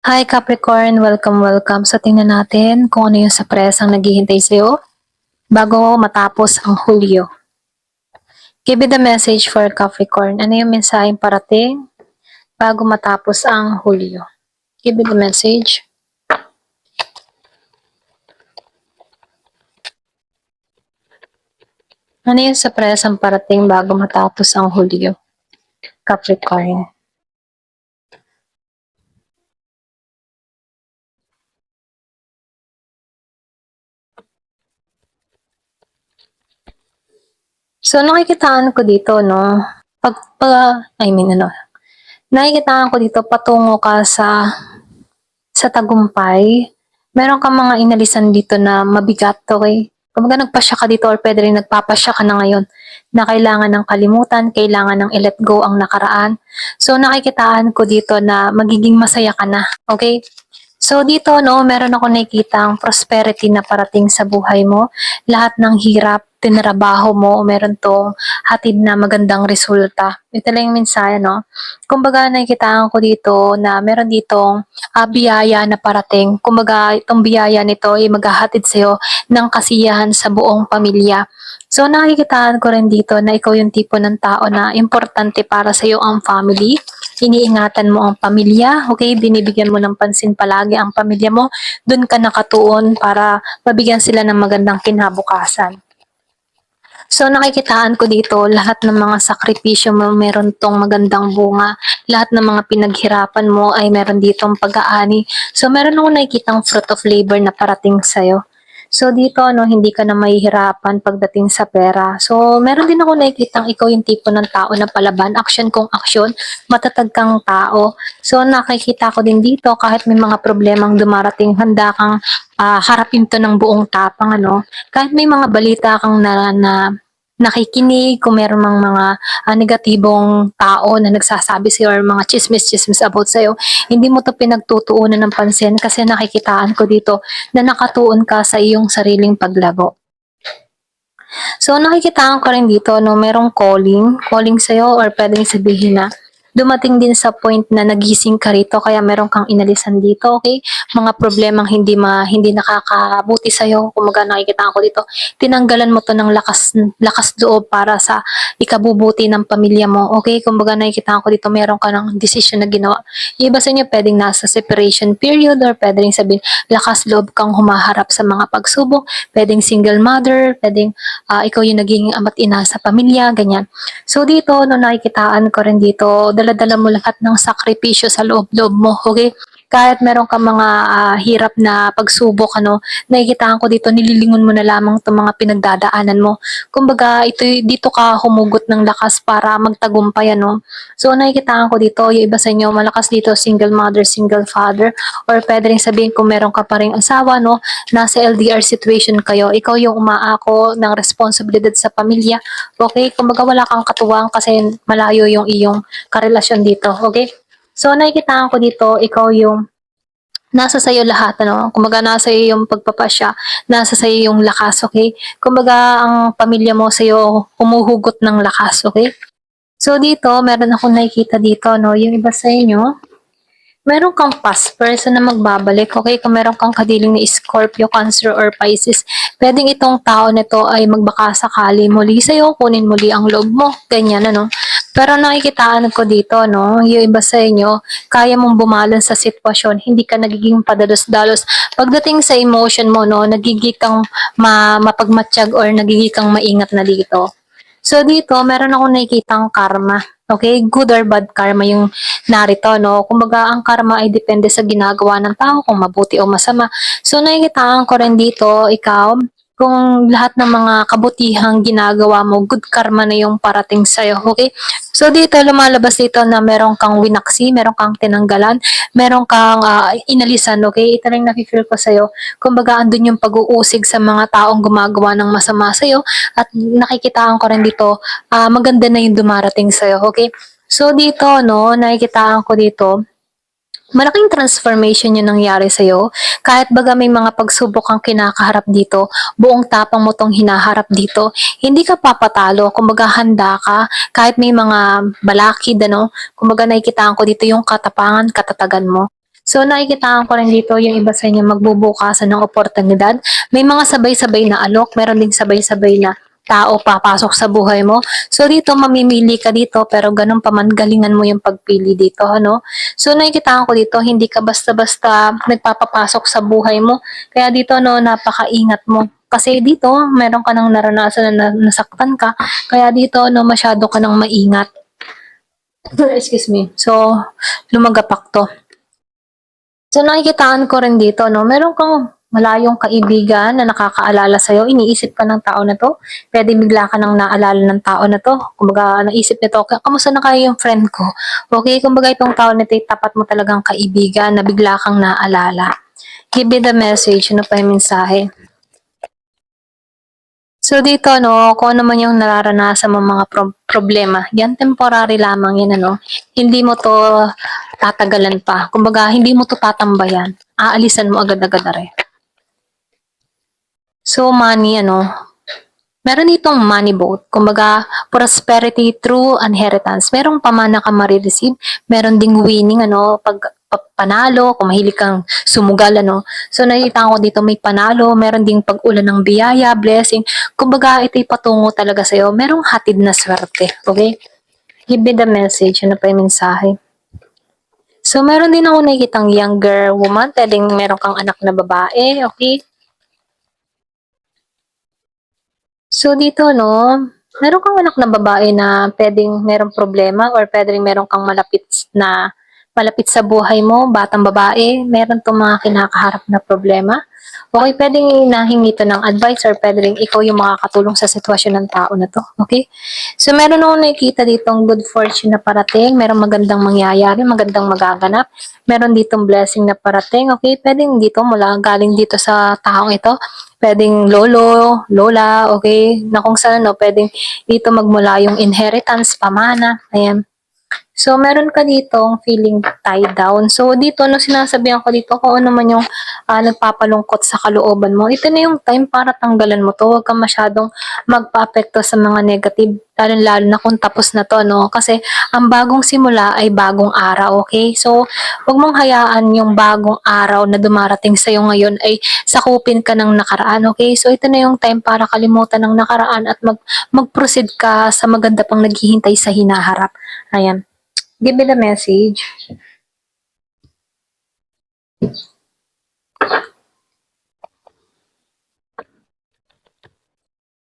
Hi Capricorn, welcome. So tingnan natin kung ano yung surprise ang naghihintay sa'yo bago matapos ang Hulyo. Give me the message for Capricorn. Ano yung mensaheng parating bago matapos ang Hulyo? Give me the message. Ano yung surprise ang parating bago matapos ang Hulyo? Capricorn. So nakikitaan ko dito, no? Nakikitaan ko dito patungo ka sa tagumpay. Meron kang mga inalisan dito na mabigat, okay? Kumbaga nagpasya ka dito or pwede rin nagpapasya ka na ngayon na kailangan ng kalimutan, kailangan ng i-let go ang nakaraan. So nakikitaan ko dito na magiging masaya ka na, okay? So dito, no, meron ako nakikitang prosperity na parating sa buhay mo. Lahat ng hirap, tinrabaho mo, meron tong hatid na magandang resulta. Ito lang yung mensahe, no? Kumbaga nakikitaan ko dito na meron ditong biyaya na parating. Kumbaga itong biyaya nito ay maghahatid sa'yo ng kasiyahan sa buong pamilya. So nakikitaan ko rin dito na ikaw yung tipo ng tao na importante para sa iyo ang family. Iniingatan mo ang pamilya, okay? Binibigyan mo ng pansin palagi ang pamilya mo. Doon ka nakatuon para mabigyan sila ng magandang kinabukasan. So nakikitaan ko dito, lahat ng mga sakripisyo mo meron tong magandang bunga. Lahat ng mga pinaghirapan mo ay meron ditong pag-aani. So meron akong nakikitang fruit of labor na parating sa'yo. So dito, no, hindi ka na mahihirapan pagdating sa pera. So meron din ako nakikitang ikaw yung tipo ng tao na palaban, action kung action, matatag kang tao. So nakikita ko din dito, kahit may mga problemang dumarating, handa kang harapin to ng buong tapang, ano. Kahit may mga balita kang na nakikinig, kung meron mang mga negatibong tao na nagsasabi sa'yo or mga chismis about sa'yo, hindi mo to pinagtutuunan ng pansin kasi nakikitaan ko dito na nakatuon ka sa iyong sariling paglago. So nakikitaan ko rin dito, no, merong calling sa'yo or pwedeng sabihin na dumating din sa point na nagising ka rito kaya meron kang inalisan dito, okay? Mga problemang hindi nakakabuti sa iyo, kumaga nakikita ko dito. Tinanggalan mo to ng lakas loob para sa ikabubuti ng pamilya mo, okay? Kumbaga nakikita ko dito meron ka ng decision na ginawa. Yung iba sa inyo pwedeng nasa separation period or pwedeng sabihin lakas loob kang humaharap sa mga pagsubok, pwedeng single mother, pwedeng ikaw yung naging ama't ina sa pamilya, ganyan. So dito, no, nakikitaan ko rin dito, dala-dala mo lahat ng sakripisyo sa loob-loob mo, okay? Kahit meron ka mga hirap na pagsubok, ano, nakikitaan ko dito, nililingon mo na lamang itong mga pinagdadaanan mo. Kumbaga, dito ka humugot ng lakas para magtagumpay, ano. So, nakikitaan ko dito, yung iba sa inyo, malakas dito, single mother, single father, or pwede rin sabihin kung meron ka pa rin asawa, no, nasa LDR situation kayo, ikaw yung umaako ng responsibilidad sa pamilya, okay? Kumbaga wala kang katuwang kasi malayo yung iyong karelasyon dito, okay? So nakikitaan ko dito, ikaw yung nasa sa'yo lahat, ano? Kumbaga nasa iyo yung pagpapasya, nasa sa'yo yung lakas, okay? Kumbaga ang pamilya mo sa'yo humuhugot ng lakas, okay? So dito, meron akong nakikita dito, no? Yung iba sa inyo, meron kang past person na magbabalik, okay? Kung meron kang kadiling ni Scorpio, Cancer, or Pisces, pwedeng itong tao na to ay magbaka sakali muli sa'yo, kunin muli ang loob mo, ganyan, ano? Pero nakikitaan ko dito, no, yung iba sa inyo, kaya mong bumalon sa sitwasyon, hindi ka nagiging padalos-dalos. Pagdating sa emotion mo, no, nagiging kang mapagmatsyag or nagiging kang maingat na dito. So dito, meron akong nakikitang karma. Okay, good or bad karma yung narito, no? Kumbaga, ang karma ay depende sa ginagawa ng tao, kung mabuti o masama. So, nakikitaan ko rin dito, ikaw, kung lahat ng mga kabutihang ginagawa mo, good karma na yung parating sa'yo, okay? So, dito, lumalabas dito na meron kang winaksi, meron kang tinanggalan, meron kang inalisan, okay? Ito rin nafe-feel ko sa'yo. Kumbaga, andun yung pag-uusig sa mga taong gumagawa ng masama sa'yo, at nakikitaan ko rin dito, maganda na yung dumarating sa'yo, okay? So dito, no, nakikitaan ko dito, malaking transformation yung nangyari sa'yo. Kahit baga may mga pagsubok kang kinakaharap dito, buong tapang mo tong hinaharap dito, hindi ka papatalo, kumbaga handa ka, kahit may mga balakid, ano, kumbaga nakikitaan ko dito yung katapangan, katatagan mo. So nakikitaan ko rin dito yung iba sa inyo magbubukasan ng oportunidad. May mga sabay-sabay na alok, meron ding sabay-sabay na tao papasok sa buhay mo. So dito mamimili ka dito pero ganun pa man galingan mo yung pagpili dito, ano? So nakikitaan ko dito hindi ka basta-basta nagpapapasok sa buhay mo. Kaya dito no napakaingat mo. Kasi dito meron ka nang naranasan na nasaktan ka. Kaya dito no masyado ka nang maingat. Excuse me. So lumagapak to. So nakikitaan ko rin dito, no, meron kang malayong kaibigan na nakakaalala sa'yo, iniisip ka ng tao na to, pwede bigla ka nang naalala ng tao na to, kumbaga naisip nito, kamusta na kayo yung friend ko? Okay, kumbaga itong tao na ito, tapat mo talagang kaibigan na bigla kang naalala. Give me the message, ano pa yung mensahe? So dito, no, kung ano man yung nararanasan mo mga problema, yan temporary lamang yan, ano. Hindi mo to tatagalan pa. Kumbaga, hindi mo to tatambayan. Aalisan mo agad-agad na rin. So money, ano, meron itong money boat. Kumbaga, prosperity through inheritance. Merong pamana ka marireceive. Meron ding winning, ano, pag panalo, kung mahilig kang sumugal, ano. So, nakita ko dito may panalo, meron ding pag-ulan ng biyaya, blessing. Kumbaga, ito'y patungo talaga sa'yo. Merong hatid na swerte, okay? Give me the message. Ano pa yung mensahe? So, meron din ako nakikitang younger woman. Pwedeng meron kang anak na babae, okay? So dito, no, meron kang anak na babae na pwedeng merong problema or pwedeng meron kang malapit sa buhay mo, batang babae, meron tong mga kinakaharap na problema. Okay, pwedeng nahingi to ng advice or pwedeng ikaw yung makakatulong sa sitwasyon ng tao na to. Okay? So, meron akong nakikita ditong good fortune na parating, meron magandang mangyayari, magandang magaganap, meron ditong blessing na parating. Okay? Pwedeng dito mula galing dito sa taong ito, pwedeng lolo, lola, okay? Na kung saan, no, pwedeng dito magmula yung inheritance, pamana, ayan. So, meron ka ditong feeling tied down. So, dito, no, sinasabihan ko dito kung ano man yung nagpapalungkot sa kalooban mo. Ito na yung time para tanggalan mo to. Huwag kang masyadong magpa-apekto sa mga negative, lalo na kung tapos na to, no? Kasi, ang bagong simula ay bagong araw, okay? So, huwag mong hayaan yung bagong araw na dumarating sa'yo ngayon ay sakupin ka ng nakaraan, okay? So, ito na yung time para kalimutan ng nakaraan at mag-proceed ka sa maganda pang naghihintay sa hinaharap. Ayan. Give me the message.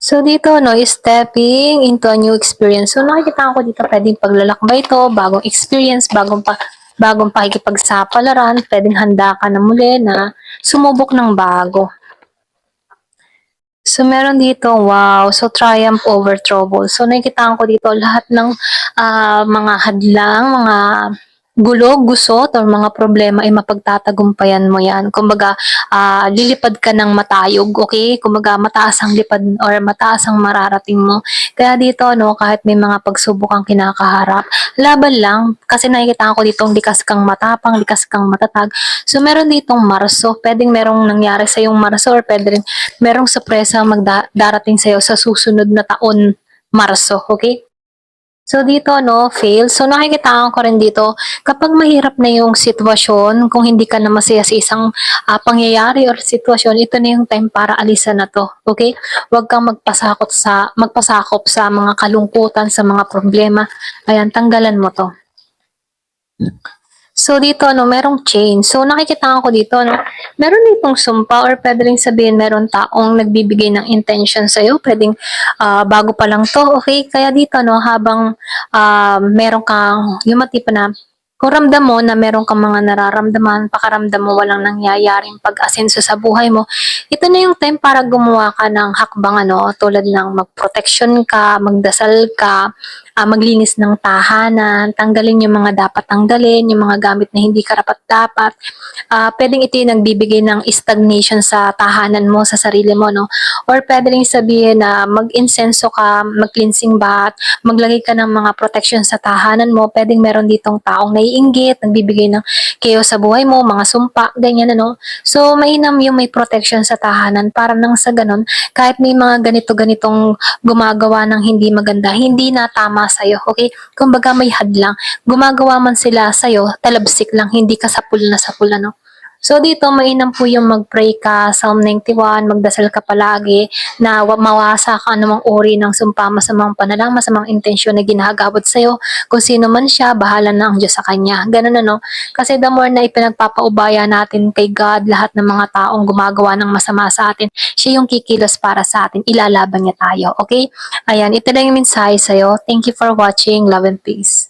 So dito, no, stepping into a new experience. So nakikita ko dito pwedeng paglalakbay to, bagong experience, bagong pakikipagsapalaran, pwedeng handa ka na muli na sumubok ng bago. So, meron dito, wow, so triumph over trouble. So, nakikita ko dito lahat ng mga hadlang, mga gulo, gusot, or mga problema ay mapagtatagumpayan mo yan. Kumbaga, lilipad ka ng matayog, okay? Kumbaga, mataas ang lipad or mataas ang mararating mo. Kaya dito, no, kahit may mga pagsubok ang kinakaharap, laban lang, kasi nakikita ko dito, likas kang matapang, likas kang matatag. So, meron ditong Marso, pwedeng merong nangyari sa yung Marso or pwede rin merong sorpresa magdarating sa'yo sa susunod na taon, Marso, okay? So dito, no, fail. So nakikita ko rin dito, kapag mahirap na yung sitwasyon, kung hindi ka na masaya sa isang pangyayari or sitwasyon, ito na yung time para alisan na to. Okay? Huwag kang magpasakop sa mga kalungkutan, sa mga problema. Ayan, tanggalan mo to. So dito, no, merong chain. So nakikita ko dito, no, meron ditong sumpa or pwede rin sabihin meron taong nagbibigay ng intention sa'yo. Pwedeng bago pa lang to, okay? Kaya dito, no, habang meron kang, yung matipa na, kung ramdam mo na meron kang mga nararamdaman, pakaramdam mo walang nangyayaring pag-asenso sa buhay mo, ito na yung time para gumawa ka ng hakbang, ano, tulad ng mag-protection ka, magdasal ka, maglinis ng tahanan, tanggalin yung mga dapat tanggalin, yung mga gamit na hindi karapat-dapat. Pwedeng ito yung nagbibigay ng stagnation sa tahanan mo, sa sarili mo, no? Or pwede rin sabihin na mag-insenso ka, mag-cleansing bath, maglagay ka ng mga protection sa tahanan mo. Pwedeng meron ditong taong naiinggit, nagbibigay ng chaos sa buhay mo, mga sumpa, ganyan, ano? So, mainam yung may protection sa tahanan para nang sa ganon, kahit may mga ganito-ganitong gumagawa ng hindi maganda, hindi na tama sa'yo, okay? Kumbaga may hadlang. Gumagawa man sila sa'yo, talabsik lang, hindi ka sapul na sapul, ano? So dito, mainam po yung mag-pray ka, Psalm 91, magdasal ka palagi, na mawasa ka anumang uri ng sumpa, masamang panalangin, masamang intensyon na ginagabot sa'yo. Kung sino man siya, bahala na ang Diyos sa kanya. Ganun, ano? Kasi the more na ipinagpapaubaya natin kay God, lahat ng mga taong gumagawa ng masama sa atin, siya yung kikilos para sa atin. Ilalaban niya tayo, okay? Ayan, ito lang yung mensahe sa'yo. Thank you for watching. Love and peace.